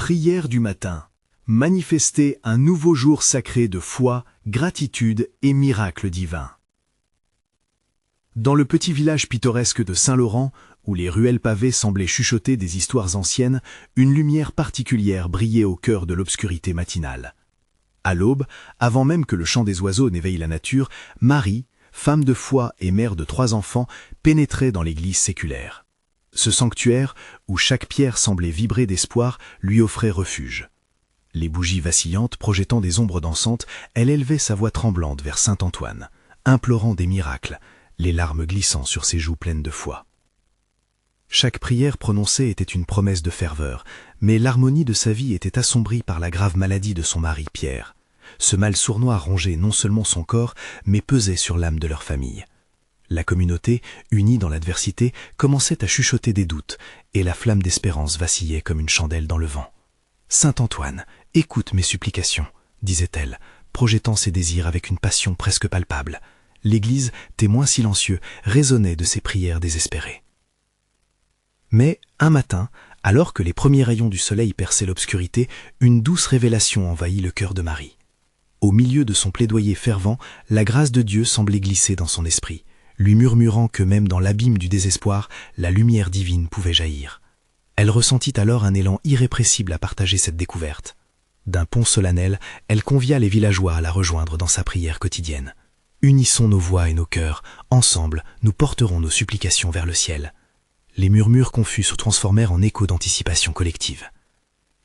Prière du matin. Manifester un nouveau jour sacré de foi, gratitude et miracles divins. Dans le petit village pittoresque de Saint-Laurent, où les ruelles pavées semblaient chuchoter des histoires anciennes, une lumière particulière brillait au cœur de l'obscurité matinale. À l'aube, avant même que le chant des oiseaux n'éveille la nature, Marie, femme de foi et mère de 3 enfants, pénétrait dans l'église séculaire. Ce sanctuaire, où chaque pierre semblait vibrer d'espoir, lui offrait refuge. Les bougies vacillantes projetant des ombres dansantes, elle élevait sa voix tremblante vers saint Antoine, implorant des miracles, les larmes glissant sur ses joues pleines de foi. Chaque prière prononcée était une promesse de ferveur, mais l'harmonie de sa vie était assombrie par la grave maladie de son mari Pierre. Ce mal sournois rongeait non seulement son corps, mais pesait sur l'âme de leur famille. La communauté, unie dans l'adversité, commençait à chuchoter des doutes, et la flamme d'espérance vacillait comme une chandelle dans le vent. « Saint Antoine, écoute mes supplications », disait-elle, projetant ses désirs avec une passion presque palpable. L'Église, témoin silencieux, résonnait de ses prières désespérées. Mais, un matin, alors que les premiers rayons du soleil perçaient l'obscurité, une douce révélation envahit le cœur de Marie. Au milieu de son plaidoyer fervent, la grâce de Dieu semblait glisser dans son esprit, lui murmurant que même dans l'abîme du désespoir, la lumière divine pouvait jaillir. Elle ressentit alors un élan irrépressible à partager cette découverte. D'un pont solennel, elle convia les villageois à la rejoindre dans sa prière quotidienne. « Unissons nos voix et nos cœurs, ensemble, nous porterons nos supplications vers le ciel. » Les murmures confus se transformèrent en échos d'anticipation collective.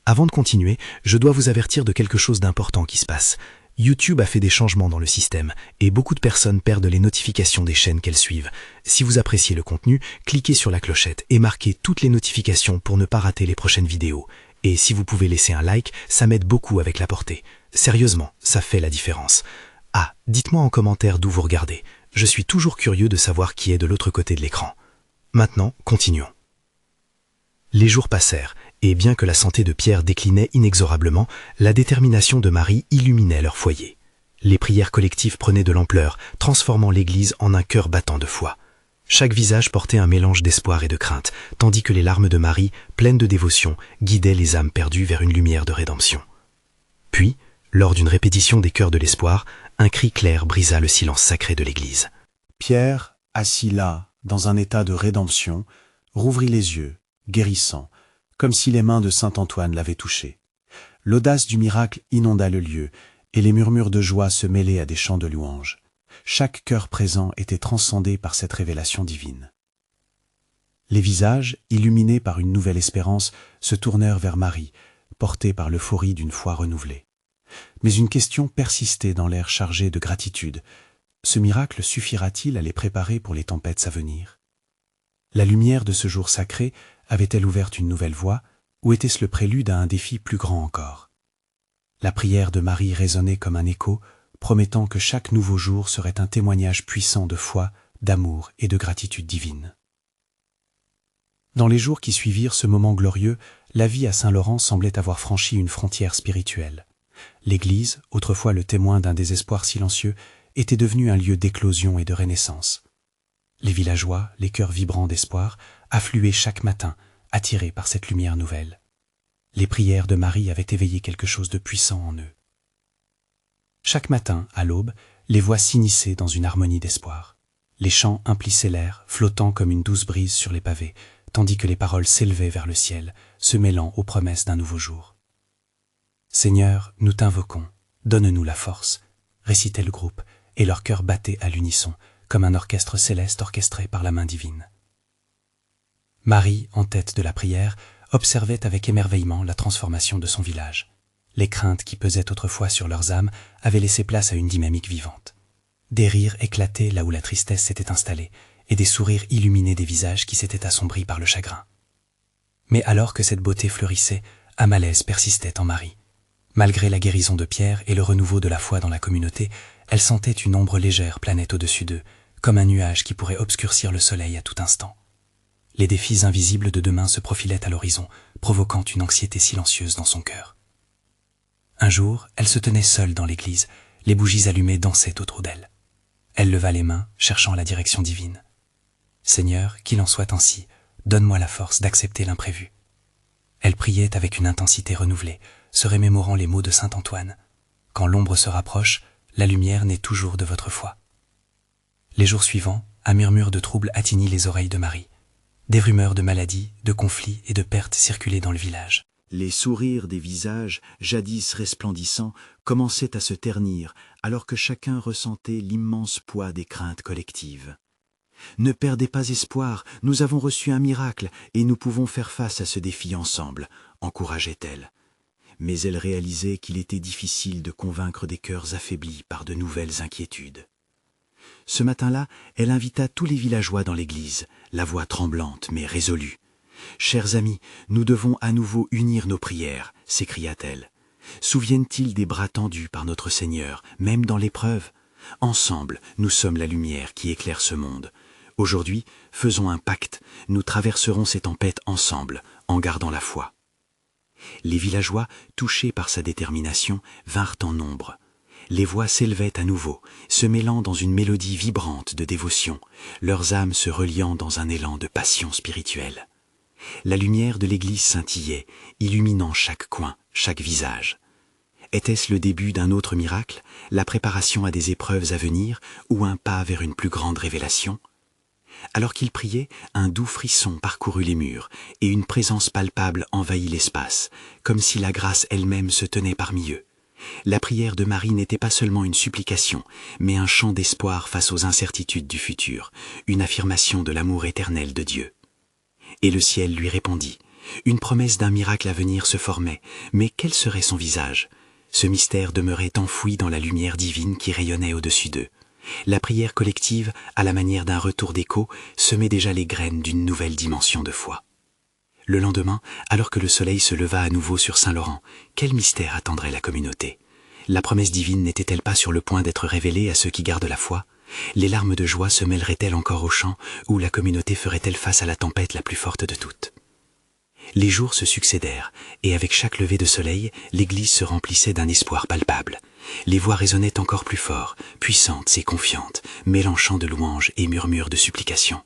Avant de continuer, je dois vous avertir de quelque chose d'important qui se passe. YouTube a fait des changements dans le système et beaucoup de personnes perdent les notifications des chaînes qu'elles suivent. Si vous appréciez le contenu, cliquez sur la clochette et marquez toutes les notifications pour ne pas rater les prochaines vidéos. Et si vous pouvez laisser un like, ça m'aide beaucoup avec la portée. Sérieusement, ça fait la différence. Ah, dites-moi en commentaire d'où vous regardez. Je suis toujours curieux de savoir qui est de l'autre côté de l'écran. Maintenant, continuons. Les jours passèrent, et bien que la santé de Pierre déclinait inexorablement, la détermination de Marie illuminait leur foyer. Les prières collectives prenaient de l'ampleur, transformant l'Église en un cœur battant de foi. Chaque visage portait un mélange d'espoir et de crainte, tandis que les larmes de Marie, pleines de dévotion, guidaient les âmes perdues vers une lumière de rédemption. Puis, lors d'une répétition des chœurs de l'espoir, un cri clair brisa le silence sacré de l'Église. Pierre, assis là, dans un état de rédemption, rouvrit les yeux, guérissant, comme si les mains de saint Antoine l'avaient touché. L'audace du miracle inonda le lieu, et les murmures de joie se mêlaient à des chants de louange. Chaque cœur présent était transcendé par cette révélation divine. Les visages, illuminés par une nouvelle espérance, se tournèrent vers Marie, portés par l'euphorie d'une foi renouvelée. Mais une question persistait dans l'air chargé de gratitude. Ce miracle suffira-t-il à les préparer pour les tempêtes à venir? La lumière de ce jour sacré avait-elle ouvert une nouvelle voie, ou était-ce le prélude à un défi plus grand encore? La prière de Marie résonnait comme un écho, promettant que chaque nouveau jour serait un témoignage puissant de foi, d'amour et de gratitude divine. Dans les jours qui suivirent ce moment glorieux, la vie à Saint-Laurent semblait avoir franchi une frontière spirituelle. L'Église, autrefois le témoin d'un désespoir silencieux, était devenue un lieu d'éclosion et de renaissance. Les villageois, les cœurs vibrants d'espoir, affluaient chaque matin, attirés par cette lumière nouvelle. Les prières de Marie avaient éveillé quelque chose de puissant en eux. Chaque matin, à l'aube, les voix s'initiaient dans une harmonie d'espoir. Les chants implissaient l'air, flottant comme une douce brise sur les pavés, tandis que les paroles s'élevaient vers le ciel, se mêlant aux promesses d'un nouveau jour. « Seigneur, nous t'invoquons, donne-nous la force », récitait le groupe, et leur cœur battait à l'unisson, comme un orchestre céleste orchestré par la main divine. Marie, en tête de la prière, observait avec émerveillement la transformation de son village. Les craintes qui pesaient autrefois sur leurs âmes avaient laissé place à une dynamique vivante. Des rires éclataient là où la tristesse s'était installée, et des sourires illuminaient des visages qui s'étaient assombris par le chagrin. Mais alors que cette beauté fleurissait, un malaise persistait en Marie. Malgré la guérison de Pierre et le renouveau de la foi dans la communauté, elle sentait une ombre légère planer au-dessus d'eux, comme un nuage qui pourrait obscurcir le soleil à tout instant. Les défis invisibles de demain se profilaient à l'horizon, provoquant une anxiété silencieuse dans son cœur. Un jour, elle se tenait seule dans l'église, les bougies allumées dansaient autour d'elle. Elle leva les mains, cherchant la direction divine. « Seigneur, qu'il en soit ainsi, donne-moi la force d'accepter l'imprévu. » Elle priait avec une intensité renouvelée, se remémorant les mots de saint Antoine. Quand l'ombre se rapproche, la lumière naît toujours de votre foi. Les jours suivants, un murmure de trouble atteignit les oreilles de Marie. Des rumeurs de maladies, de conflits et de pertes circulaient dans le village. Les sourires des visages, jadis resplendissants, commençaient à se ternir, alors que chacun ressentait l'immense poids des craintes collectives. « Ne perdez pas espoir, nous avons reçu un miracle et nous pouvons faire face à ce défi ensemble », encourageait-elle. Mais elle réalisait qu'il était difficile de convaincre des cœurs affaiblis par de nouvelles inquiétudes. Ce matin-là, elle invita tous les villageois dans l'église, la voix tremblante mais résolue. « Chers amis, nous devons à nouveau unir nos prières », s'écria-t-elle. « Souviennent-ils des bras tendus par notre Seigneur, même dans l'épreuve ? Ensemble, nous sommes la lumière qui éclaire ce monde. Aujourd'hui, faisons un pacte, nous traverserons ces tempêtes ensemble, en gardant la foi. » Les villageois, touchés par sa détermination, vinrent en nombre. Les voix s'élevaient à nouveau, se mêlant dans une mélodie vibrante de dévotion, leurs âmes se reliant dans un élan de passion spirituelle. La lumière de l'église scintillait, illuminant chaque coin, chaque visage. Était-ce le début d'un autre miracle, la préparation à des épreuves à venir ou un pas vers une plus grande révélation ? Alors qu'il priait, un doux frisson parcourut les murs et une présence palpable envahit l'espace, comme si la grâce elle-même se tenait parmi eux. La prière de Marie n'était pas seulement une supplication, mais un chant d'espoir face aux incertitudes du futur, une affirmation de l'amour éternel de Dieu. Et le ciel lui répondit. Une promesse d'un miracle à venir se formait, mais quel serait son visage ? Ce mystère demeurait enfoui dans la lumière divine qui rayonnait au-dessus d'eux. La prière collective, à la manière d'un retour d'écho, semait déjà les graines d'une nouvelle dimension de foi. Le lendemain, alors que le soleil se leva à nouveau sur Saint-Laurent, quel mystère attendrait la communauté ? La promesse divine n'était-elle pas sur le point d'être révélée à ceux qui gardent la foi ? Les larmes de joie se mêleraient-elles encore au chant, ou la communauté ferait-elle face à la tempête la plus forte de toutes ? Les jours se succédèrent, et avec chaque lever de soleil, l'église se remplissait d'un espoir palpable. Les voix résonnaient encore plus fort, puissantes et confiantes, mêlant chants de louanges et murmures de supplications.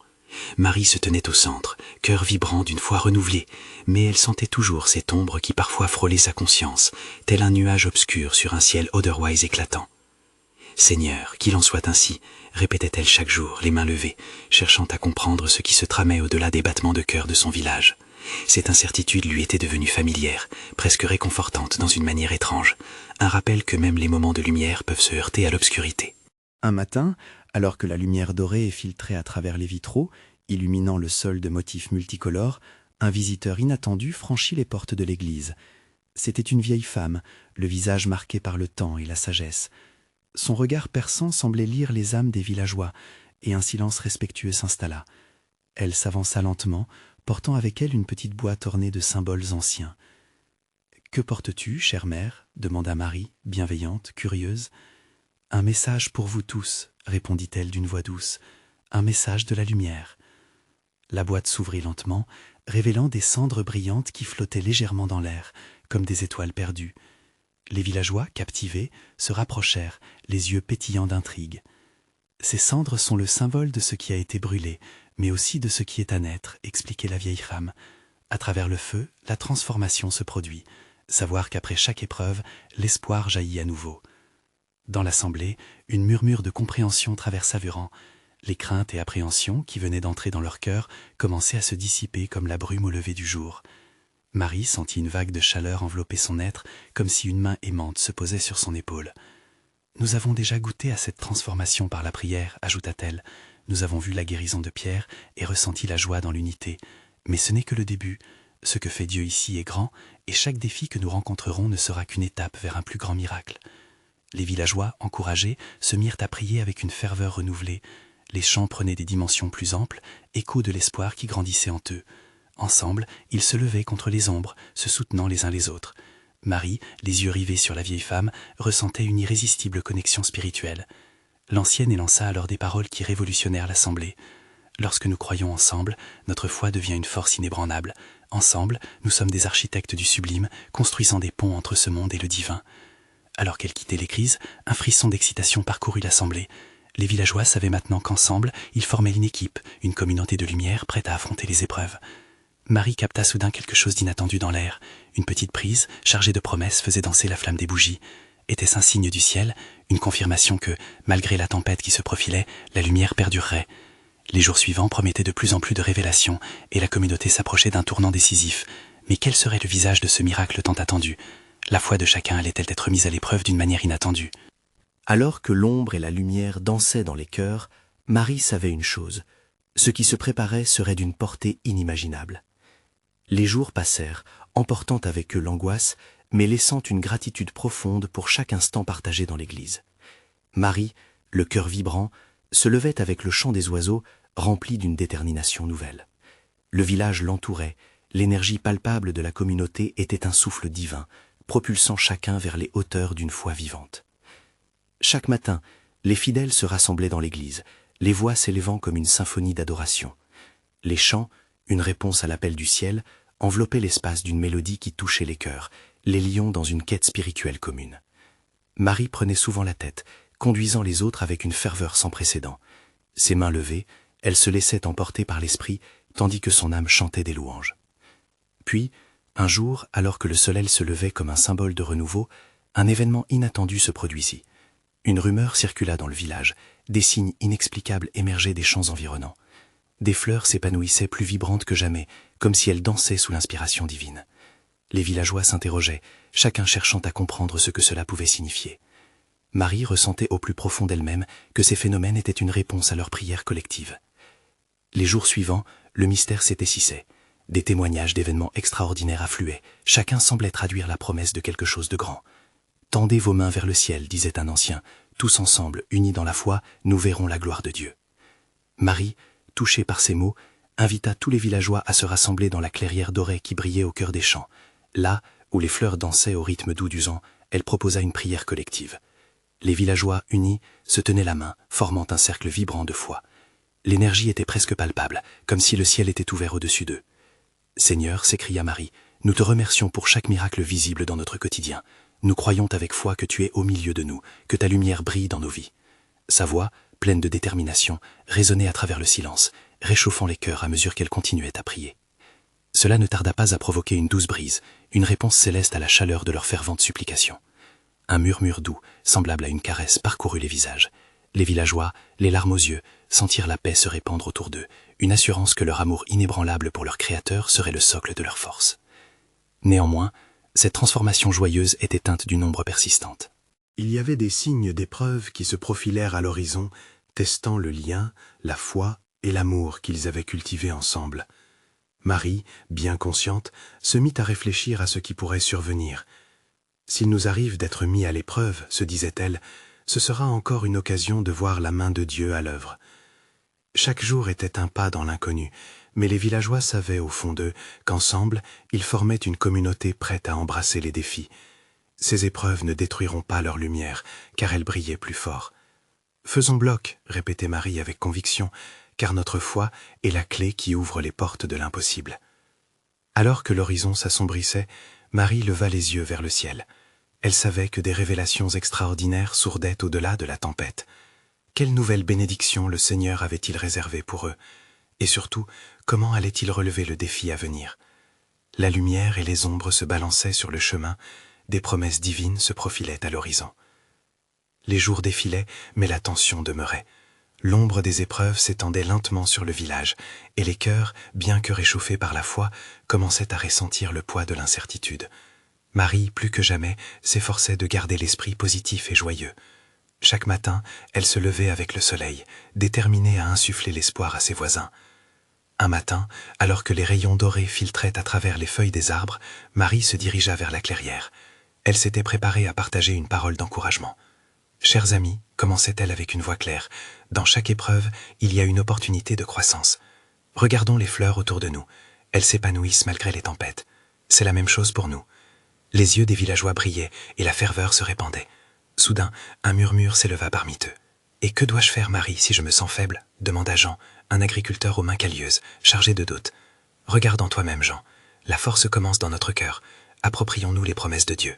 Marie se tenait au centre, cœur vibrant d'une foi renouvelée, mais elle sentait toujours cette ombre qui parfois frôlait sa conscience, tel un nuage obscur sur un ciel otherwise éclatant. « Seigneur, qu'il en soit ainsi », répétait-elle chaque jour, les mains levées, cherchant à comprendre ce qui se tramait au-delà des battements de cœur de son village. Cette incertitude lui était devenue familière, presque réconfortante dans une manière étrange, un rappel que même les moments de lumière peuvent se heurter à l'obscurité. Un matin, alors que la lumière dorée filtrait à travers les vitraux, illuminant le sol de motifs multicolores, un visiteur inattendu franchit les portes de l'église. C'était une vieille femme, le visage marqué par le temps et la sagesse. Son regard perçant semblait lire les âmes des villageois, et un silence respectueux s'installa. Elle s'avança lentement, portant avec elle une petite boîte ornée de symboles anciens. « Que portes-tu, chère mère » demanda Marie, bienveillante, curieuse. « Un message pour vous tous » répondit-elle d'une voix douce, « un message de la lumière. » La boîte s'ouvrit lentement, révélant des cendres brillantes qui flottaient légèrement dans l'air, comme des étoiles perdues. Les villageois, captivés, se rapprochèrent, les yeux pétillants d'intrigue. Ces cendres sont le symbole de ce qui a été brûlé, mais aussi de ce qui est à naître, expliquait la vieille femme. À travers le feu, la transformation se produit. Savoir qu'après chaque épreuve, l'espoir jaillit à nouveau. Dans l'assemblée, une murmure de compréhension traversa Vuran. Les craintes et appréhensions qui venaient d'entrer dans leur cœur commençaient à se dissiper comme la brume au lever du jour. Marie sentit une vague de chaleur envelopper son être, comme si une main aimante se posait sur son épaule. « Nous avons déjà goûté à cette transformation par la prière », ajouta-t-elle. « Nous avons vu la guérison de Pierre et ressenti la joie dans l'unité. Mais ce n'est que le début. Ce que fait Dieu ici est grand, et chaque défi que nous rencontrerons ne sera qu'une étape vers un plus grand miracle. » Les villageois, encouragés, se mirent à prier avec une ferveur renouvelée. Les chants prenaient des dimensions plus amples, écho de l'espoir qui grandissait en eux. Ensemble, ils se levaient contre les ombres, se soutenant les uns les autres. Marie, les yeux rivés sur la vieille femme, ressentait une irrésistible connexion spirituelle. L'ancienne élança alors des paroles qui révolutionnèrent l'assemblée. « Lorsque nous croyons ensemble, notre foi devient une force inébranlable. Ensemble, nous sommes des architectes du sublime, construisant des ponts entre ce monde et le divin. » Alors qu'elle quittait l'église, un frisson d'excitation parcourut l'assemblée. Les villageois savaient maintenant qu'ensemble, ils formaient une équipe, une communauté de lumière prête à affronter les épreuves. Marie capta soudain quelque chose d'inattendu dans l'air. Une petite prise, chargée de promesses, faisait danser la flamme des bougies. Était-ce un signe du ciel, une confirmation que, malgré la tempête qui se profilait, la lumière perdurerait? Les jours suivants promettaient de plus en plus de révélations, et la communauté s'approchait d'un tournant décisif. Mais quel serait le visage de ce miracle tant attendu? La foi de chacun allait-elle être mise à l'épreuve d'une manière inattendue? Alors que l'ombre et la lumière dansaient dans les cœurs, Marie savait une chose, ce qui se préparait serait d'une portée inimaginable. Les jours passèrent, emportant avec eux l'angoisse, mais laissant une gratitude profonde pour chaque instant partagé dans l'église. Marie, le cœur vibrant, se levait avec le chant des oiseaux, rempli d'une détermination nouvelle. Le village l'entourait, l'énergie palpable de la communauté était un souffle divin, propulsant chacun vers les hauteurs d'une foi vivante. Chaque matin, les fidèles se rassemblaient dans l'église, les voix s'élevant comme une symphonie d'adoration. Les chants, une réponse à l'appel du ciel, enveloppaient l'espace d'une mélodie qui touchait les cœurs, les liant dans une quête spirituelle commune. Marie prenait souvent la tête, conduisant les autres avec une ferveur sans précédent. Ses mains levées, elle se laissait emporter par l'esprit, tandis que son âme chantait des louanges. Puis, un jour, alors que le soleil se levait comme un symbole de renouveau, un événement inattendu se produisit. Une rumeur circula dans le village, des signes inexplicables émergeaient des champs environnants. Des fleurs s'épanouissaient plus vibrantes que jamais, comme si elles dansaient sous l'inspiration divine. Les villageois s'interrogeaient, chacun cherchant à comprendre ce que cela pouvait signifier. Marie ressentait au plus profond d'elle-même que ces phénomènes étaient une réponse à leur prière collective. Les jours suivants, le mystère s'épaississait. Des témoignages d'événements extraordinaires affluaient, chacun semblait traduire la promesse de quelque chose de grand. « Tendez vos mains vers le ciel », disait un ancien, « tous ensemble, unis dans la foi, nous verrons la gloire de Dieu. » Marie, touchée par ces mots, invita tous les villageois à se rassembler dans la clairière dorée qui brillait au cœur des champs. Là, où les fleurs dansaient au rythme doux du vent, elle proposa une prière collective. Les villageois, unis, se tenaient la main, formant un cercle vibrant de foi. L'énergie était presque palpable, comme si le ciel était ouvert au-dessus d'eux. « Seigneur, s'écria Marie, nous te remercions pour chaque miracle visible dans notre quotidien. Nous croyons avec foi que tu es au milieu de nous, que ta lumière brille dans nos vies. » Sa voix, pleine de détermination, résonnait à travers le silence, réchauffant les cœurs à mesure qu'elle continuait à prier. Cela ne tarda pas à provoquer une douce brise, une réponse céleste à la chaleur de leurs ferventes supplications. Un murmure doux, semblable à une caresse, parcourut les visages. Les villageois, les larmes aux yeux, sentirent la paix se répandre autour d'eux, une assurance que leur amour inébranlable pour leur Créateur serait le socle de leur force. Néanmoins, cette transformation joyeuse était teinte d'une ombre persistante. Il y avait des signes d'épreuve qui se profilèrent à l'horizon, testant le lien, la foi et l'amour qu'ils avaient cultivés ensemble. Marie, bien consciente, se mit à réfléchir à ce qui pourrait survenir. « S'il nous arrive d'être mis à l'épreuve, se disait-elle, ce sera encore une occasion de voir la main de Dieu à l'œuvre. » Chaque jour était un pas dans l'inconnu, mais les villageois savaient au fond d'eux qu'ensemble, ils formaient une communauté prête à embrasser les défis. Ces épreuves ne détruiront pas leur lumière, car elle brillait plus fort. « Faisons bloc, » répétait Marie avec conviction, car notre foi est la clé qui ouvre les portes de l'impossible. Alors que l'horizon s'assombrissait, Marie leva les yeux vers le ciel. Elle savait que des révélations extraordinaires sourdaient au-delà de la tempête. Quelle nouvelle bénédiction le Seigneur avait-il réservée pour eux? Et surtout, comment allait-il relever le défi à venir? La lumière et les ombres se balançaient sur le chemin, des promesses divines se profilaient à l'horizon. Les jours défilaient, mais la tension demeurait. L'ombre des épreuves s'étendait lentement sur le village, et les cœurs, bien que réchauffés par la foi, commençaient à ressentir le poids de l'incertitude. Marie, plus que jamais, s'efforçait de garder l'esprit positif et joyeux. Chaque matin, elle se levait avec le soleil, déterminée à insuffler l'espoir à ses voisins. Un matin, alors que les rayons dorés filtraient à travers les feuilles des arbres, Marie se dirigea vers la clairière. Elle s'était préparée à partager une parole d'encouragement. « Chers amis, commençait-elle avec une voix claire, dans chaque épreuve, il y a une opportunité de croissance. Regardons les fleurs autour de nous. Elles s'épanouissent malgré les tempêtes. C'est la même chose pour nous. » Les yeux des villageois brillaient et la ferveur se répandait. Soudain, un murmure s'éleva parmi eux. « Et que dois-je faire, Marie, si je me sens faible ?» demanda Jean, un agriculteur aux mains calleuses, chargé de dot. « Regarde en toi-même, Jean. La force commence dans notre cœur. Approprions-nous les promesses de Dieu.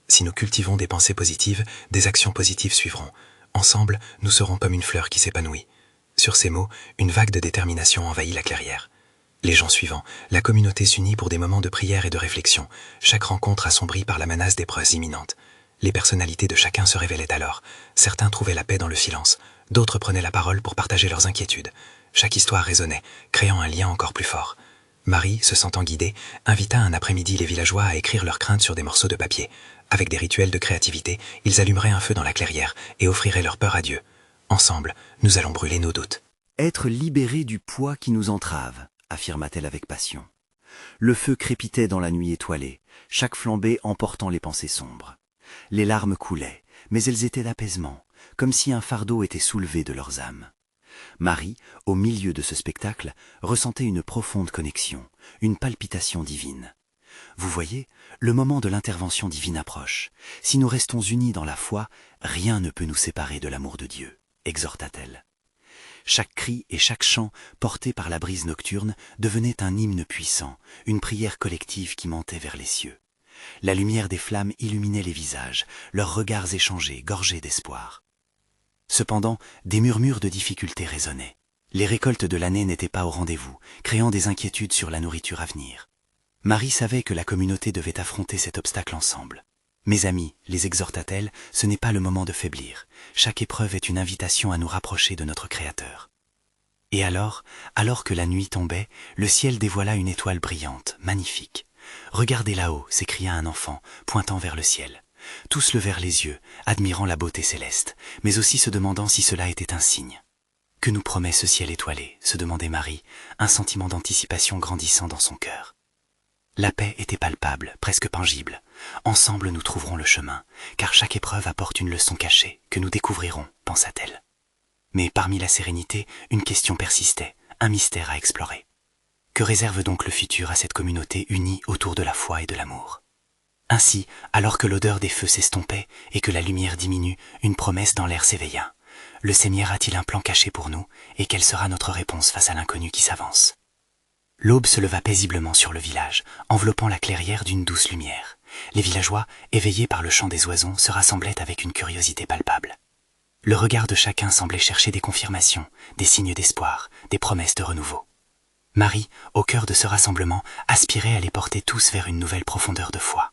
Si nous cultivons des pensées positives, des actions positives suivront. Ensemble, nous serons comme une fleur qui s'épanouit. » Sur ces mots, une vague de détermination envahit la clairière. Les jours suivants, la communauté s'unit pour des moments de prière et de réflexion, chaque rencontre assombrie par la menace d'épreuves imminentes. Les personnalités de chacun se révélaient alors. Certains trouvaient la paix dans le silence, d'autres prenaient la parole pour partager leurs inquiétudes. Chaque histoire résonnait, créant un lien encore plus fort. Marie, se sentant guidée, invita un après-midi les villageois à écrire leurs craintes sur des morceaux de papier. Avec des rituels de créativité, ils allumeraient un feu dans la clairière et offriraient leur peur à Dieu. Ensemble, nous allons brûler nos doutes. Être libérés du poids qui nous entrave, affirma-t-elle avec passion. Le feu crépitait dans la nuit étoilée, chaque flambée emportant les pensées sombres. Les larmes coulaient, mais elles étaient d'apaisement, comme si un fardeau était soulevé de leurs âmes. Marie, au milieu de ce spectacle, ressentait une profonde connexion, une palpitation divine. Vous voyez, le moment de l'intervention divine approche. Si nous restons unis dans la foi, rien ne peut nous séparer de l'amour de Dieu, exhorta-t-elle. Chaque cri et chaque chant porté par la brise nocturne devenait un hymne puissant, une prière collective qui montait vers les cieux. La lumière des flammes illuminait les visages, leurs regards échangés, gorgés d'espoir. Cependant, des murmures de difficultés résonnaient. Les récoltes de l'année n'étaient pas au rendez-vous, créant des inquiétudes sur la nourriture à venir. Marie savait que la communauté devait affronter cet obstacle ensemble. « Mes amis, les exhorta-t-elle, ce n'est pas le moment de faiblir. Chaque épreuve est une invitation à nous rapprocher de notre Créateur. » Et alors que la nuit tombait, le ciel dévoila une étoile brillante, magnifique. « Regardez là-haut » s'écria un enfant, pointant vers le ciel. Tous levèrent les yeux, admirant la beauté céleste, mais aussi se demandant si cela était un signe. « Que nous promet ce ciel étoilé ?» se demandait Marie, un sentiment d'anticipation grandissant dans son cœur. La paix était palpable, presque tangible. Ensemble nous trouverons le chemin, car chaque épreuve apporte une leçon cachée, que nous découvrirons, pensa-t-elle. Mais parmi la sérénité, une question persistait, un mystère à explorer. Que réserve donc le futur à cette communauté unie autour de la foi et de l'amour ? Ainsi, alors que l'odeur des feux s'estompait et que la lumière diminue, une promesse dans l'air s'éveilla. Le Seigneur a-t-il un plan caché pour nous, et quelle sera notre réponse face à l'inconnu qui s'avance ? L'aube se leva paisiblement sur le village, enveloppant la clairière d'une douce lumière. Les villageois, éveillés par le chant des oiseaux, se rassemblaient avec une curiosité palpable. Le regard de chacun semblait chercher des confirmations, des signes d'espoir, des promesses de renouveau. Marie, au cœur de ce rassemblement, aspirait à les porter tous vers une nouvelle profondeur de foi.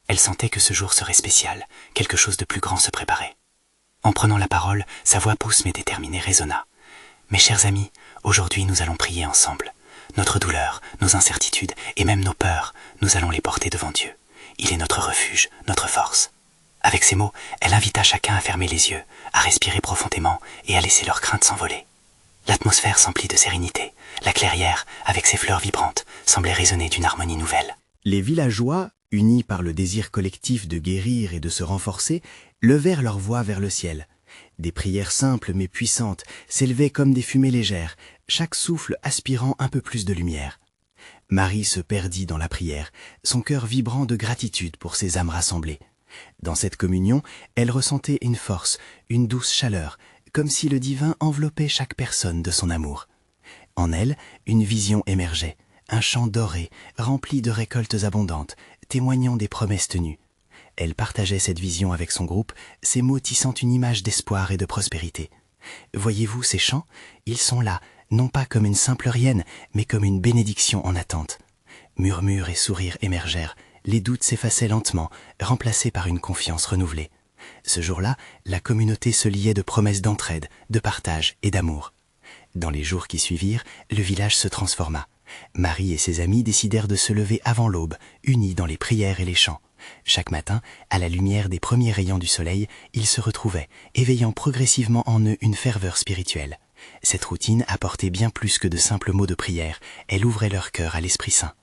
Elle sentait que ce jour serait spécial, quelque chose de plus grand se préparait. En prenant la parole, sa voix pousse mais déterminée résonna. « Mes chers amis, aujourd'hui nous allons prier ensemble. Notre douleur, nos incertitudes et même nos peurs, nous allons les porter devant Dieu. Il est notre refuge, notre force. » Avec ces mots, elle invita chacun à fermer les yeux, à respirer profondément et à laisser leurs craintes s'envoler. L'atmosphère s'emplit de sérénité. La clairière, avec ses fleurs vibrantes, semblait résonner d'une harmonie nouvelle. Les villageois, unis par le désir collectif de guérir et de se renforcer, levèrent leur voix vers le ciel. Des prières simples mais puissantes s'élevaient comme des fumées légères, chaque souffle aspirant un peu plus de lumière. Marie se perdit dans la prière, son cœur vibrant de gratitude pour ces âmes rassemblées. Dans cette communion, elle ressentait une force, une douce chaleur, comme si le divin enveloppait chaque personne de son amour. En elle, une vision émergeait, un champ doré, rempli de récoltes abondantes, témoignant des promesses tenues. Elle partageait cette vision avec son groupe, ses mots tissant une image d'espoir et de prospérité. Voyez-vous ces chants ? Ils sont là, non pas comme une simple rienne, mais comme une bénédiction en attente. Murmures et sourires émergèrent, les doutes s'effaçaient lentement, remplacés par une confiance renouvelée. Ce jour-là, la communauté se liait de promesses d'entraide, de partage et d'amour. Dans les jours qui suivirent, le village se transforma. Marie et ses amis décidèrent de se lever avant l'aube, unis dans les prières et les chants. Chaque matin, à la lumière des premiers rayons du soleil, ils se retrouvaient, éveillant progressivement en eux une ferveur spirituelle. Cette routine apportait bien plus que de simples mots de prière, elle ouvrait leur cœur à l'Esprit Saint.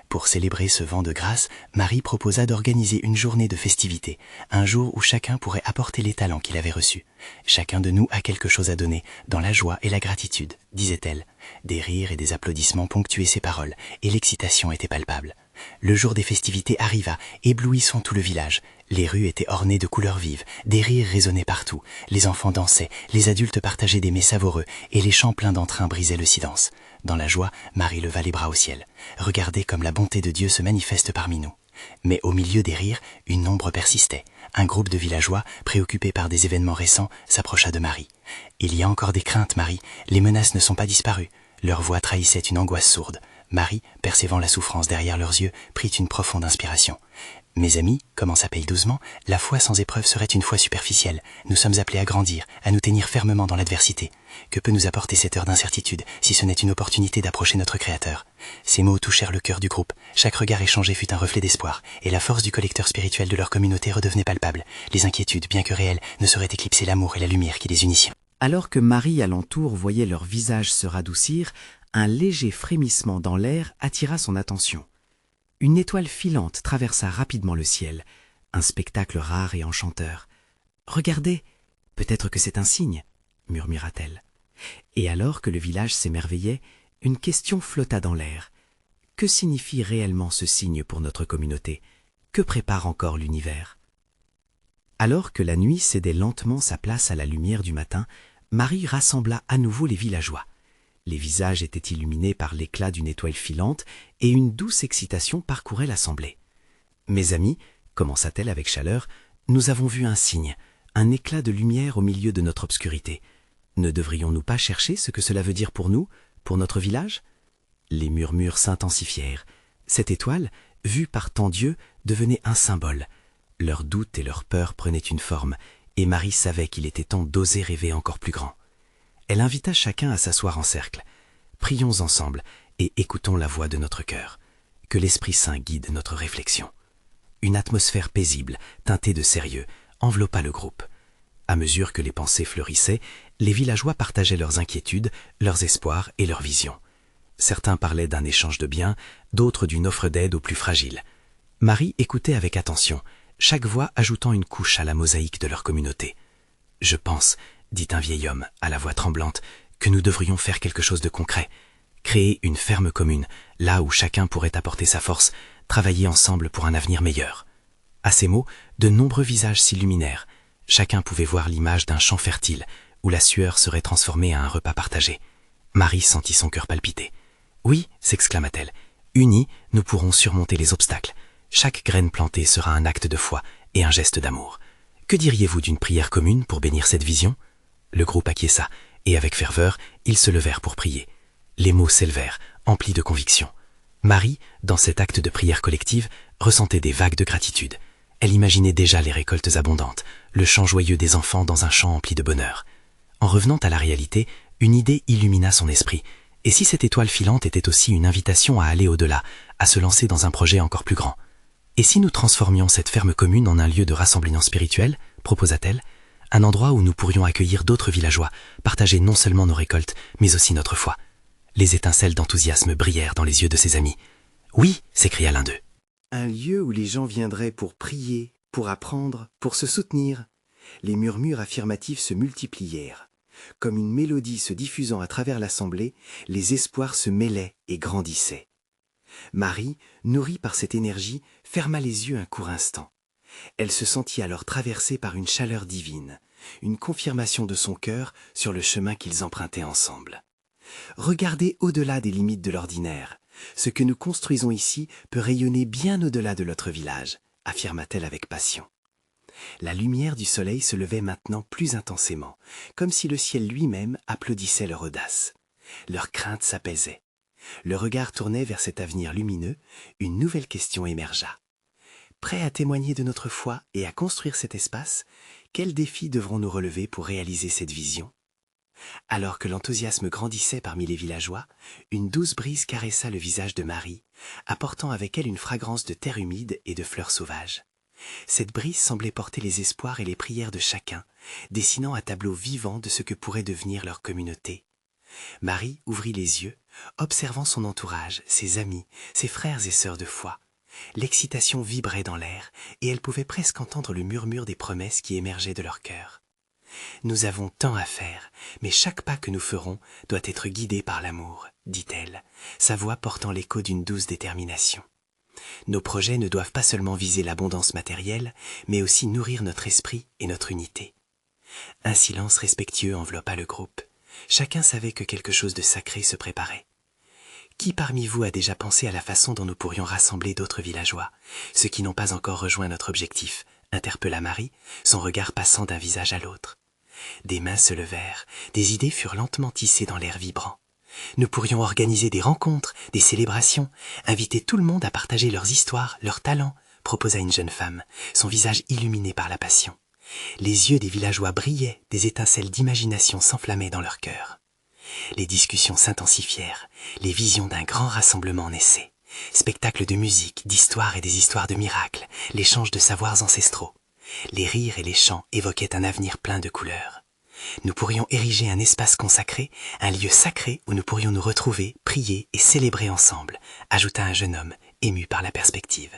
Pour célébrer ce vent de grâce, Marie proposa d'organiser une journée de festivité, un jour où chacun pourrait apporter les talents qu'il avait reçus. « Chacun de nous a quelque chose à donner, dans la joie et la gratitude », disait-elle. Des rires et des applaudissements ponctuaient ses paroles, et l'excitation était palpable. Le jour des festivités arriva, éblouissant tout le village. Les rues étaient ornées de couleurs vives, des rires résonnaient partout, les enfants dansaient, les adultes partageaient des mets savoureux, et les chants pleins d'entrain brisaient le silence. Dans la joie, Marie leva les bras au ciel. Regardez comme la bonté de Dieu se manifeste parmi nous. Mais au milieu des rires, une ombre persistait. Un groupe de villageois, préoccupés par des événements récents, s'approcha de Marie. « Il y a encore des craintes, Marie. Les menaces ne sont pas disparues. » Leur voix trahissait une angoisse sourde. Marie, percevant la souffrance derrière leurs yeux, prit une profonde inspiration. « Mes amis, commença Paye doucement, la foi sans épreuve serait une foi superficielle. Nous sommes appelés à grandir, à nous tenir fermement dans l'adversité. Que peut nous apporter cette heure d'incertitude, si ce n'est une opportunité d'approcher notre Créateur ?» Ces mots touchèrent le cœur du groupe. Chaque regard échangé fut un reflet d'espoir, et la force du collecteur spirituel de leur communauté redevenait palpable. Les inquiétudes, bien que réelles, ne sauraient éclipser l'amour et la lumière qui les unissaient. Alors que Marie alentour voyait leurs visages se radoucir, un léger frémissement dans l'air attira son attention. Une étoile filante traversa rapidement le ciel, un spectacle rare et enchanteur. « Regardez, peut-être que c'est un signe, » murmura-t-elle. Et alors que le village s'émerveillait, une question flotta dans l'air. Que signifie réellement ce signe pour notre communauté? Que prépare encore l'univers? Alors que la nuit cédait lentement sa place à la lumière du matin, Marie rassembla à nouveau les villageois. Les visages étaient illuminés par l'éclat d'une étoile filante et une douce excitation parcourait l'assemblée. « Mes amis, commença-t-elle avec chaleur, nous avons vu un signe, un éclat de lumière au milieu de notre obscurité. Ne devrions-nous pas chercher ce que cela veut dire pour nous, pour notre village ?» Les murmures s'intensifièrent. Cette étoile, vue par tant d'yeux, devenait un symbole. Leurs doutes et leurs peurs prenaient une forme, et Marie savait qu'il était temps d'oser rêver encore plus grand. Elle invita chacun à s'asseoir en cercle. Prions ensemble et écoutons la voix de notre cœur. Que l'Esprit Saint guide notre réflexion. Une atmosphère paisible, teintée de sérieux, enveloppa le groupe. À mesure que les pensées fleurissaient, les villageois partageaient leurs inquiétudes, leurs espoirs et leurs visions. Certains parlaient d'un échange de biens, d'autres d'une offre d'aide aux plus fragiles. Marie écoutait avec attention, chaque voix ajoutant une couche à la mosaïque de leur communauté. « Je pense, » dit un vieil homme, à la voix tremblante, que nous devrions faire quelque chose de concret. Créer une ferme commune, là où chacun pourrait apporter sa force, travailler ensemble pour un avenir meilleur. À ces mots, de nombreux visages s'illuminèrent. Chacun pouvait voir l'image d'un champ fertile, où la sueur serait transformée à un repas partagé. Marie sentit son cœur palpiter. « Oui, » s'exclama-t-elle, « unis, nous pourrons surmonter les obstacles. Chaque graine plantée sera un acte de foi et un geste d'amour. Que diriez-vous d'une prière commune pour bénir cette vision ?» Le groupe acquiesça, et avec ferveur, ils se levèrent pour prier. Les mots s'élevèrent, emplis de conviction. Marie, dans cet acte de prière collective, ressentait des vagues de gratitude. Elle imaginait déjà les récoltes abondantes, le chant joyeux des enfants dans un champ empli de bonheur. En revenant à la réalité, une idée illumina son esprit. Et si cette étoile filante était aussi une invitation à aller au-delà, à se lancer dans un projet encore plus grand? Et si nous transformions cette ferme commune en un lieu de rassemblement spirituel, proposa-t-elle, un endroit où nous pourrions accueillir d'autres villageois, partager non seulement nos récoltes, mais aussi notre foi. Les étincelles d'enthousiasme brillèrent dans les yeux de ses amis. « Oui !» s'écria l'un d'eux. Un lieu où les gens viendraient pour prier, pour apprendre, pour se soutenir. Les murmures affirmatifs se multiplièrent. Comme une mélodie se diffusant à travers l'assemblée, les espoirs se mêlaient et grandissaient. Marie, nourrie par cette énergie, ferma les yeux un court instant. Elle se sentit alors traversée par une chaleur divine, une confirmation de son cœur sur le chemin qu'ils empruntaient ensemble. Regardez au-delà des limites de l'ordinaire. Ce que nous construisons ici peut rayonner bien au-delà de notre village, affirma-t-elle avec passion. La lumière du soleil se levait maintenant plus intensément, comme si le ciel lui-même applaudissait leur audace. Leurs craintes s'apaisaient. Le regard tournait vers cet avenir lumineux, une nouvelle question émergea. Prêts à témoigner de notre foi et à construire cet espace, quels défis devrons-nous relever pour réaliser cette vision? Alors que l'enthousiasme grandissait parmi les villageois, une douce brise caressa le visage de Marie, apportant avec elle une fragrance de terre humide et de fleurs sauvages. Cette brise semblait porter les espoirs et les prières de chacun, dessinant un tableau vivant de ce que pourrait devenir leur communauté. Marie ouvrit les yeux, observant son entourage, ses amis, ses frères et sœurs de foi. L'excitation vibrait dans l'air, et elle pouvait presque entendre le murmure des promesses qui émergeaient de leur cœur. « Nous avons tant à faire, mais chaque pas que nous ferons doit être guidé par l'amour, » dit-elle, sa voix portant l'écho d'une douce détermination. « Nos projets ne doivent pas seulement viser l'abondance matérielle, mais aussi nourrir notre esprit et notre unité. » Un silence respectueux enveloppa le groupe. Chacun savait que quelque chose de sacré se préparait. Qui parmi vous a déjà pensé à la façon dont nous pourrions rassembler d'autres villageois, ceux qui n'ont pas encore rejoint notre objectif, interpella Marie, son regard passant d'un visage à l'autre. Des mains se levèrent, des idées furent lentement tissées dans l'air vibrant. Nous pourrions organiser des rencontres, des célébrations, inviter tout le monde à partager leurs histoires, leurs talents, proposa une jeune femme, son visage illuminé par la passion. Les yeux des villageois brillaient, des étincelles d'imagination s'enflammaient dans leur cœur. Les discussions s'intensifièrent, les visions d'un grand rassemblement naissaient. Spectacles de musique, d'histoire et des histoires de miracles, l'échange de savoirs ancestraux. Les rires et les chants évoquaient un avenir plein de couleurs. Nous pourrions ériger un espace consacré, un lieu sacré où nous pourrions nous retrouver, prier et célébrer ensemble, ajouta un jeune homme, ému par la perspective.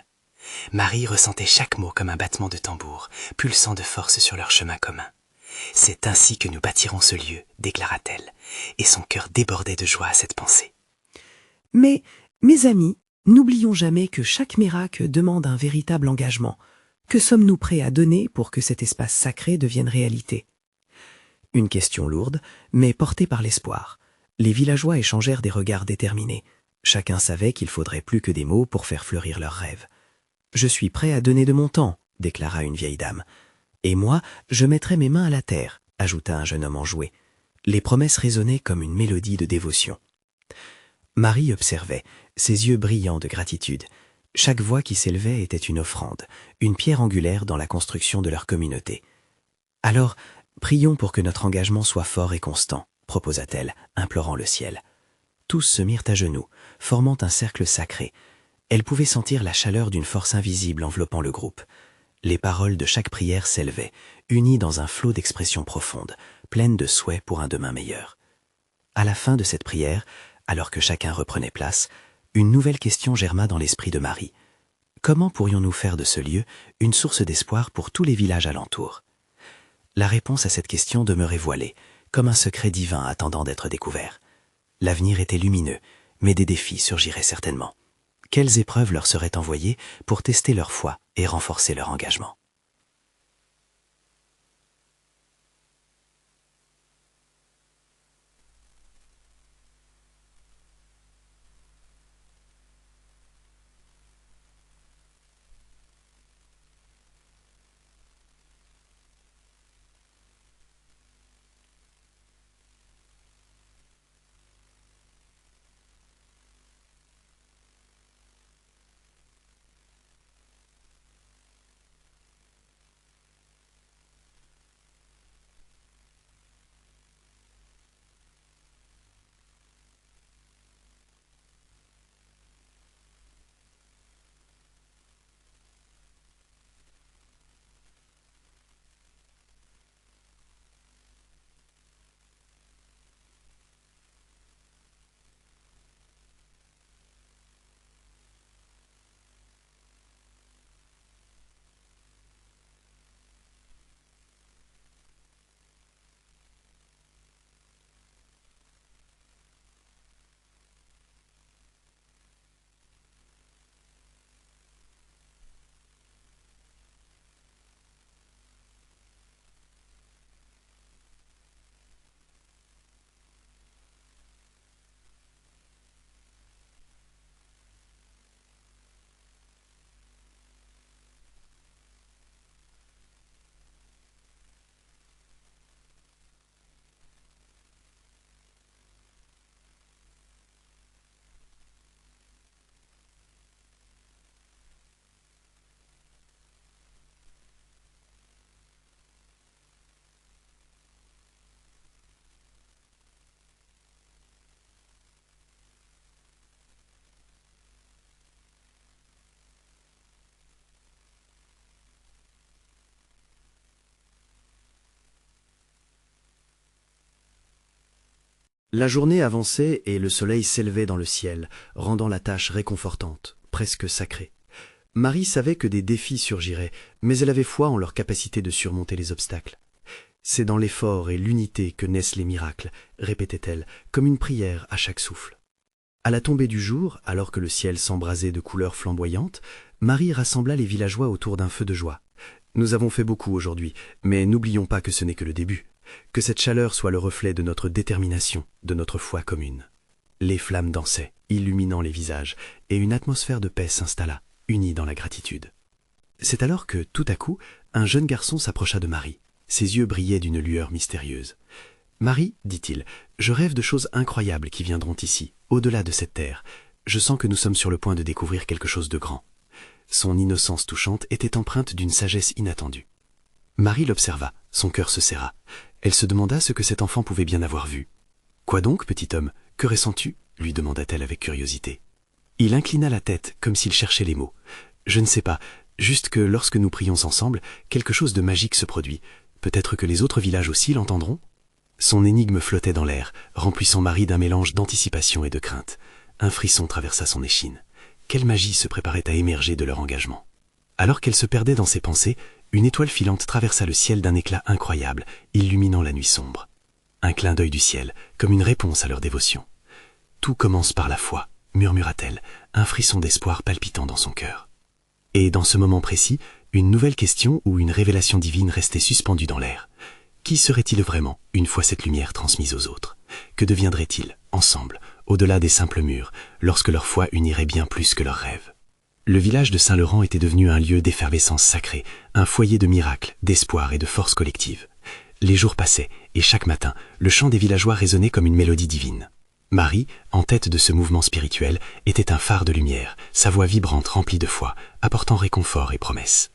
Marie ressentait chaque mot comme un battement de tambour, pulsant de force sur leur chemin commun. C'est ainsi que nous bâtirons ce lieu, déclara-t-elle, et son cœur débordait de joie à cette pensée. Mais, mes amis, n'oublions jamais que chaque miracle demande un véritable engagement. Que sommes-nous prêts à donner pour que cet espace sacré devienne réalité ? Une question lourde, mais portée par l'espoir. Les villageois échangèrent des regards déterminés. Chacun savait qu'il faudrait plus que des mots pour faire fleurir leurs rêves. « Je suis prêt à donner de mon temps », déclara une vieille dame. « Et moi, je mettrai mes mains à la terre », ajouta un jeune homme enjoué. Les promesses résonnaient comme une mélodie de dévotion. Marie observait, ses yeux brillants de gratitude. Chaque voix qui s'élevait était une offrande, une pierre angulaire dans la construction de leur communauté. « Alors, prions pour que notre engagement soit fort et constant, » proposa-t-elle, implorant le ciel. Tous se mirent à genoux, formant un cercle sacré. Elle pouvait sentir la chaleur d'une force invisible enveloppant le groupe. Les paroles de chaque prière s'élevaient, unies dans un flot d'expressions profondes, pleines de souhaits pour un demain meilleur. À la fin de cette prière, alors que chacun reprenait place, une nouvelle question germa dans l'esprit de Marie. Comment pourrions-nous faire de ce lieu une source d'espoir pour tous les villages alentours ? La réponse à cette question demeurait voilée, comme un secret divin attendant d'être découvert. L'avenir était lumineux, mais des défis surgiraient certainement. Quelles épreuves leur seraient envoyées pour tester leur foi et renforcer leur engagement ? La journée avançait et le soleil s'élevait dans le ciel, rendant la tâche réconfortante, presque sacrée. Marie savait que des défis surgiraient, mais elle avait foi en leur capacité de surmonter les obstacles. C'est dans l'effort et l'unité que naissent les miracles, répétait-elle, comme une prière à chaque souffle. À la tombée du jour, alors que le ciel s'embrasait de couleurs flamboyantes, Marie rassembla les villageois autour d'un feu de joie. « Nous avons fait beaucoup aujourd'hui, mais n'oublions pas que ce n'est que le début. Que cette chaleur soit le reflet de notre détermination, de notre foi commune. » Les flammes dansaient, illuminant les visages, et une atmosphère de paix s'installa, unie dans la gratitude. C'est alors que, tout à coup, un jeune garçon s'approcha de Marie. Ses yeux brillaient d'une lueur mystérieuse. Marie, dit-il, je rêve de choses incroyables qui viendront ici, au-delà de cette terre. Je sens que nous sommes sur le point de découvrir quelque chose de grand. Son innocence touchante était empreinte d'une sagesse inattendue. Marie l'observa, son cœur se serra. Elle se demanda ce que cet enfant pouvait bien avoir vu. « Quoi donc, petit homme, que ressens-tu » lui demanda-t-elle avec curiosité. Il inclina la tête, comme s'il cherchait les mots. « Je ne sais pas, juste que lorsque nous prions ensemble, quelque chose de magique se produit. Peut-être que les autres villages aussi l'entendront ?» Son énigme flottait dans l'air, remplissant Marie d'un mélange d'anticipation et de crainte. Un frisson traversa son échine. Quelle magie se préparait à émerger de leur engagement. Alors qu'elle se perdait dans ses pensées, une étoile filante traversa le ciel d'un éclat incroyable, illuminant la nuit sombre. Un clin d'œil du ciel, comme une réponse à leur dévotion. « Tout commence par la foi », murmura-t-elle, un frisson d'espoir palpitant dans son cœur. Et dans ce moment précis, une nouvelle question ou une révélation divine restait suspendue dans l'air. Qui serait-il vraiment, une fois cette lumière transmise aux autres? Que deviendraient-ils, ensemble, au-delà des simples murs, lorsque leur foi unirait bien plus que leurs rêves? Le village de Saint-Laurent était devenu un lieu d'effervescence sacrée, un foyer de miracles, d'espoir et de force collective. Les jours passaient, et chaque matin, le chant des villageois résonnait comme une mélodie divine. Marie, en tête de ce mouvement spirituel, était un phare de lumière, sa voix vibrante remplie de foi, apportant réconfort et promesse.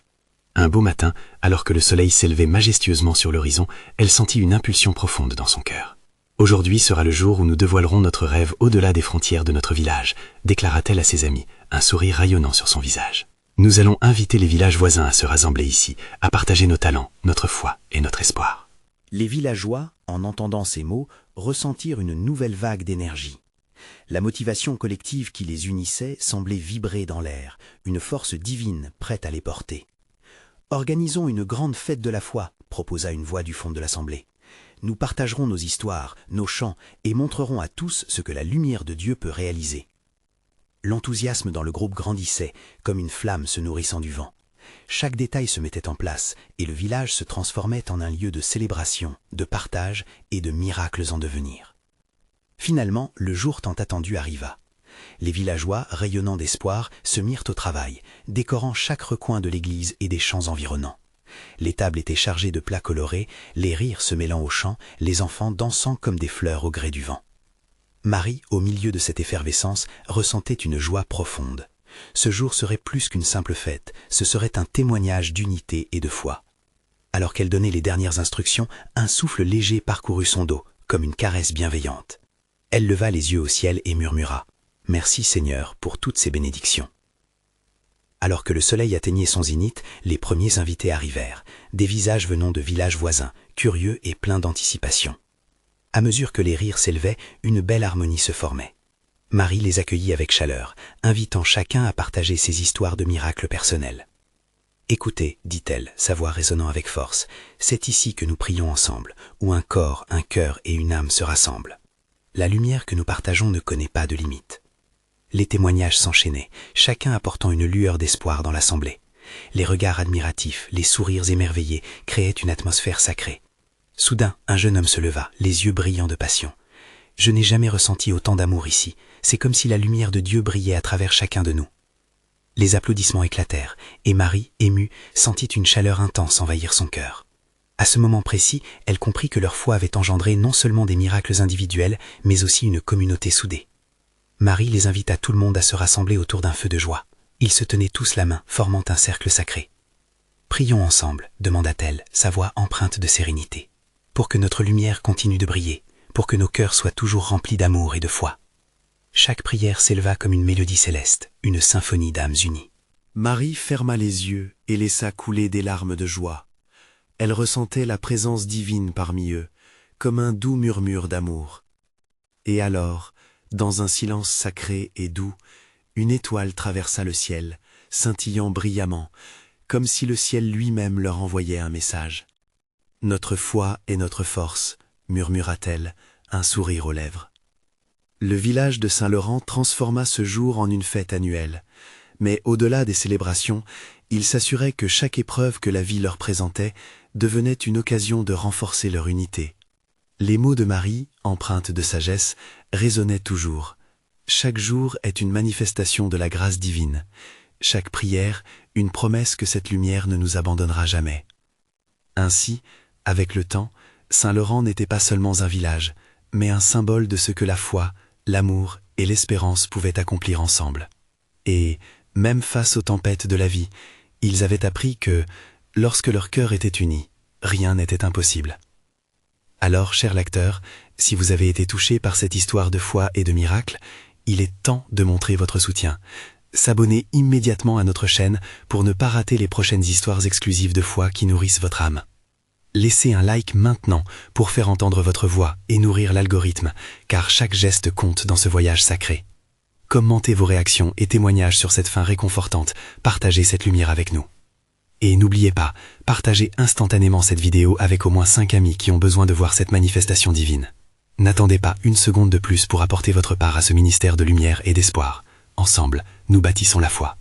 Un beau matin, alors que le soleil s'élevait majestueusement sur l'horizon, elle sentit une impulsion profonde dans son cœur. « Aujourd'hui sera le jour où nous dévoilerons notre rêve au-delà des frontières de notre village », déclara-t-elle à ses amis, un sourire rayonnant sur son visage. « Nous allons inviter les villages voisins à se rassembler ici, à partager nos talents, notre foi et notre espoir. » Les villageois, en entendant ces mots, ressentirent une nouvelle vague d'énergie. La motivation collective qui les unissait semblait vibrer dans l'air, une force divine prête à les porter. « Organisons une grande fête de la foi », proposa une voix du fond de l'assemblée. « Nous partagerons nos histoires, nos chants et montrerons à tous ce que la lumière de Dieu peut réaliser. » L'enthousiasme dans le groupe grandissait, comme une flamme se nourrissant du vent. Chaque détail se mettait en place et le village se transformait en un lieu de célébration, de partage et de miracles en devenir. Finalement, le jour tant attendu arriva. Les villageois, rayonnant d'espoir, se mirent au travail, décorant chaque recoin de l'église et des champs environnants. Les tables étaient chargées de plats colorés, les rires se mêlant aux chants, les enfants dansant comme des fleurs au gré du vent. Marie, au milieu de cette effervescence, ressentait une joie profonde. Ce jour serait plus qu'une simple fête, ce serait un témoignage d'unité et de foi. Alors qu'elle donnait les dernières instructions, un souffle léger parcourut son dos, comme une caresse bienveillante. Elle leva les yeux au ciel et murmura « Merci Seigneur pour toutes ces bénédictions ». Alors que le soleil atteignait son zénith, les premiers invités arrivèrent, des visages venant de villages voisins, curieux et pleins d'anticipation. À mesure que les rires s'élevaient, une belle harmonie se formait. Marie les accueillit avec chaleur, invitant chacun à partager ses histoires de miracles personnels. « Écoutez, dit-elle, sa voix résonnant avec force, c'est ici que nous prions ensemble, où un corps, un cœur et une âme se rassemblent. La lumière que nous partageons ne connaît pas de limite. » Les témoignages s'enchaînaient, chacun apportant une lueur d'espoir dans l'assemblée. Les regards admiratifs, les sourires émerveillés créaient une atmosphère sacrée. Soudain, un jeune homme se leva, les yeux brillants de passion. « Je n'ai jamais ressenti autant d'amour ici. C'est comme si la lumière de Dieu brillait à travers chacun de nous. » Les applaudissements éclatèrent, et Marie, émue, sentit une chaleur intense envahir son cœur. À ce moment précis, elle comprit que leur foi avait engendré non seulement des miracles individuels, mais aussi une communauté soudée. Marie les invita tout le monde à se rassembler autour d'un feu de joie. Ils se tenaient tous la main, formant un cercle sacré. « Prions ensemble, demanda-t-elle, sa voix empreinte de sérénité, pour que notre lumière continue de briller, pour que nos cœurs soient toujours remplis d'amour et de foi. » Chaque prière s'éleva comme une mélodie céleste, une symphonie d'âmes unies. Marie ferma les yeux et laissa couler des larmes de joie. Elle ressentait la présence divine parmi eux, comme un doux murmure d'amour. Et alors, dans un silence sacré et doux, une étoile traversa le ciel, scintillant brillamment, comme si le ciel lui-même leur envoyait un message. « Notre foi est notre force », murmura-t-elle, un sourire aux lèvres. Le village de Saint-Laurent transforma ce jour en une fête annuelle, mais au-delà des célébrations, il s'assurait que chaque épreuve que la vie leur présentait devenait une occasion de renforcer leur unité. Les mots de Marie, empreintes de sagesse, résonnaient toujours. Chaque jour est une manifestation de la grâce divine. Chaque prière, une promesse que cette lumière ne nous abandonnera jamais. Ainsi, avec le temps, Saint-Laurent n'était pas seulement un village, mais un symbole de ce que la foi, l'amour et l'espérance pouvaient accomplir ensemble. Et, même face aux tempêtes de la vie, ils avaient appris que, lorsque leur cœur était uni, rien n'était impossible. Alors, cher lecteur, si vous avez été touché par cette histoire de foi et de miracle, il est temps de montrer votre soutien. S'abonner immédiatement à notre chaîne pour ne pas rater les prochaines histoires exclusives de foi qui nourrissent votre âme. Laissez un like maintenant pour faire entendre votre voix et nourrir l'algorithme, car chaque geste compte dans ce voyage sacré. Commentez vos réactions et témoignages sur cette fin réconfortante, partagez cette lumière avec nous. Et n'oubliez pas, partagez instantanément cette vidéo avec au moins 5 amis qui ont besoin de voir cette manifestation divine. N'attendez pas une seconde de plus pour apporter votre part à ce ministère de lumière et d'espoir. Ensemble, nous bâtissons la foi.